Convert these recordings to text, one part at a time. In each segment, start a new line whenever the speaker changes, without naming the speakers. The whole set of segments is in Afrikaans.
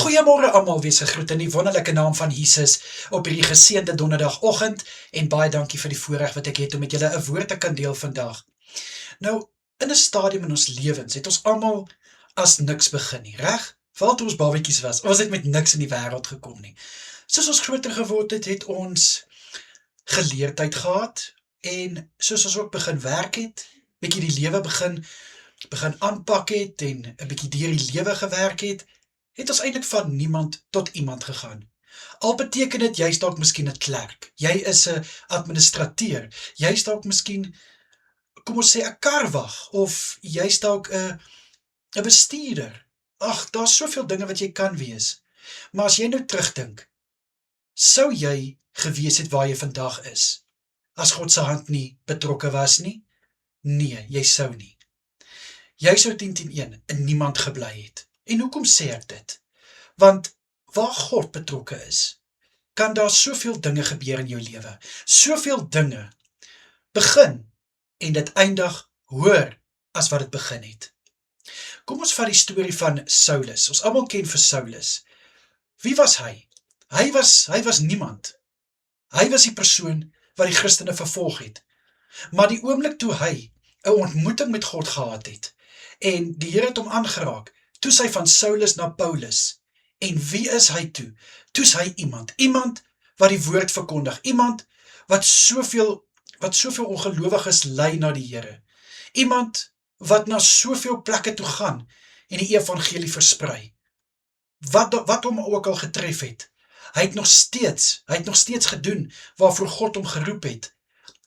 Goeiemôre almal, wees gegroet in die wonderlike naam van Jesus op hierdie geseënde donderdagoggend en baie dankie vir die voorreg wat ek het om met julle 'n woord te kan deel vandag. Nou, in 'n stadium in ons lewens het ons almal as niks begin nie, reg? Veral toe ons babatjies was, ons het met niks in die wêreld gekom nie. Soos ons groter geword het, het ons geleerdheid gehad en soos ons ook begin werk het, bietjie die lewe begin aanpak het en 'n bietjie deur die lewe gewerk het ons eintlik van niemand tot iemand gegaan. Al beteken dit, jy's dalk miskien 'n klerk, jy is 'n administrateur, jy's dalk miskien, kom ons sê 'n karwag, of jy's dalk 'n bestuurder. Ag, daar's soveel dinge wat jy kan wees. Maar as jy nou terugdink, sou jy gewees het waar jy vandag is, as God se hand nie betrokke was nie? Nee, jy sou nie. Jy sou 10-10-1 in niemand gebly het. En hoekom sê ek dit? Want waar God betrokke is, kan daar soveel dinge gebeur in jou lewe. Soveel dinge begin en dit eindig hoër as wat dit begin het. Kom ons vat die storie van Saulus. Ons almal ken vir Saulus. Wie was hy? Hy was niemand. Hy was die persoon wat die Christene vervolg het. Maar die oomblik toe hy 'n ontmoeting met God gehad het en die Here het hom aangeraak, toe is hy van Saulus na Paulus. En wie is hy toe? Toe is hy iemand wat die woord verkondig, iemand wat soveel ongelowiges lei na die Here, iemand wat na soveel plekke toe gaan en die evangelie versprei. Wat hom ook al getref het, hy het nog steeds gedoen waarvoor God hom geroep het.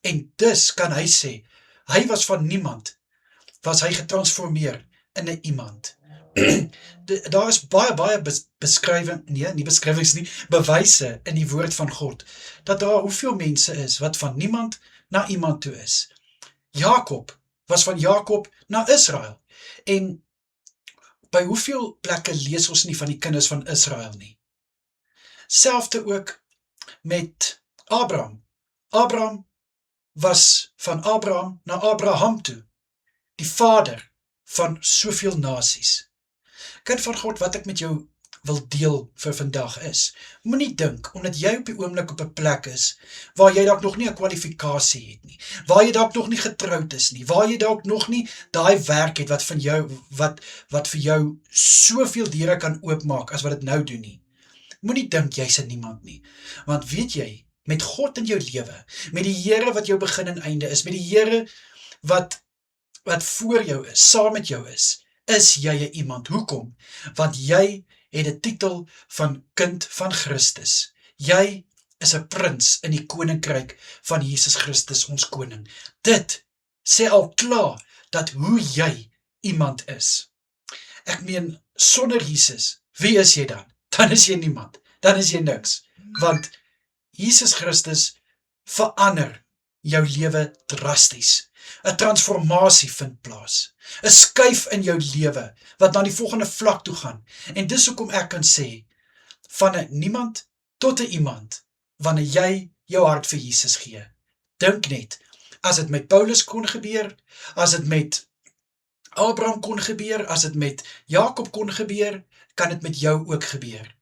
En dus kan hy sê, hy was van niemand, was hy getransformeer in 'n iemand. Daar is baie bewyse in die woord van God, dat daar hoeveel mense is, wat van niemand na iemand toe is. Jakob was van Jakob na Israel, en by hoeveel plekke lees ons nie van die kinders van Israel nie. Selfde ook met Abraham. Abraham was van Abraham na Abraham toe, die vader van soveel nasies. Kind van God, wat ek met jou wil deel vir vandag is, moenie dink, omdat jy op die oomblik op 'n plek is, waar jy dalk nog nie 'n kwalifikasie het nie, waar jy dalk nog nie getroud is nie, waar jy dalk nog nie daai werk het wat vir jou soveel deure kan oopmaak as wat dit nou doen nie. Moenie dink jy's 'n niemand nie, want weet jy, met God in jou lewe, met die Here wat jou begin en einde is, met die Here wat voor jou is, saam met jou is jy 'n iemand. Hoekom? Want jy het die titel van kind van Christus. Jy is 'n prins in die koninkryk van Jesus Christus, ons koning. Dit sê al klaar dat hoe jy iemand is. Ek meen, sonder Jesus, wie is jy dan? Dan is jy niemand, dan is jy niks. Want Jesus Christus verander jou lewe drasties. 'n transformasie vind plaas, 'n skuif in jou lewe, wat na die volgende vlak toe gaan, en dis hoekom ek kan sê, van 'n niemand tot 'n iemand, wanneer jy jou hart vir Jesus gee. Dink net, as dit met Paulus kon gebeur, as dit met Abraham kon gebeur, as dit met Jakob kon gebeur, kan dit met jou ook gebeur.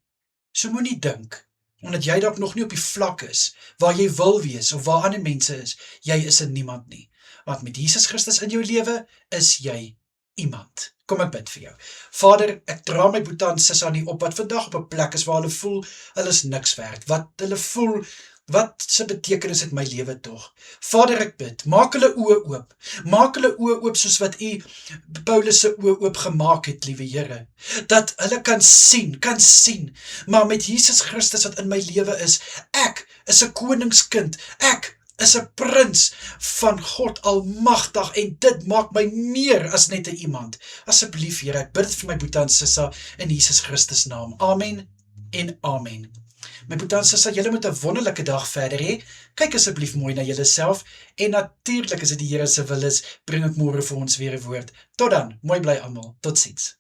So moenie dink, omdat jy dalk nog nie op die vlak is, waar jy wil wees, of waar ander mense is, jy is 'n niemand nie. Want met Jesus Christus in jou lewe, is jy iemand. Kom ek bid vir jou. Vader, ek dra my boetie en sussie aan U op, wat vandag op 'n plek is, waar hulle voel, hulle is niks werd, wat hulle voel, wat se betekenis het my lewe tog? Vader, ek bid, maak hulle oë oop, soos wat U Paulus se oë oop gemaak het, liewe Here, dat hulle kan sien, maar met Jesus Christus wat in my lewe is, ek is 'n koningskind, ek is 'n prins van God almagtig, en dit maak my meer as net 'n iemand. Asseblief, Here, ek bid vir my boetie en sussie in Jesus Christus naam. Amen en amen. My boetie en sussie, julle moet 'n wonderlike dag verder hê. Kyk asseblief mooi na julleself, en natuurlik, as dit die Here se wil is, bring ek môre vir ons weer 'n woord. Tot dan, mooi bly almal. Totsiens.